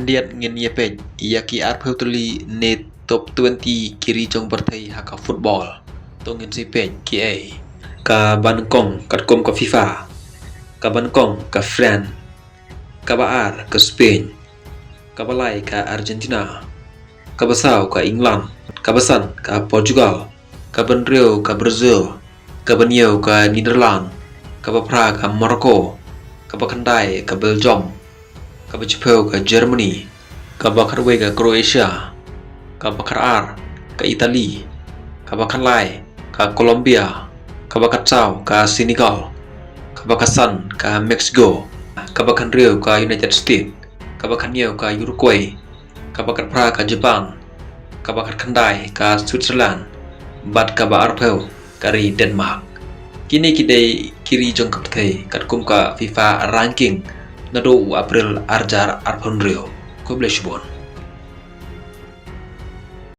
Handiat ngin yepej yaki arpeutuli ne top 20 kiri jong partai haka football tongin sipej KA ka Bankong katkom ka FIFA ka Bankong ka France ka Baar ka Spain ka Balai ka Argentina ka Basau ka England ka Basan ka Portugal ka Banrio ka Brazil ka Banyo ka Netherlands ka Bapra ka Morocco ka Bakandai ka Belgium ka Bacipeu ka Germany ka Bakarwe ka Croatia ka Bakar ka Italy ka Bakalai ka Colombia ka Bakatsau ka Senegal ka Bakasan ka Mexico ka Bakanrio ka United States ka Bakanyo ka Uruguay ka Bakatpra ka Jepang ka Bakatkandai ka Switzerland bat ka Baarpeu kari Denmark. Kini kidai kiri jong kaptai katkum ka FIFA ranking Nado April Arjar Arpondrio. Ko bless you.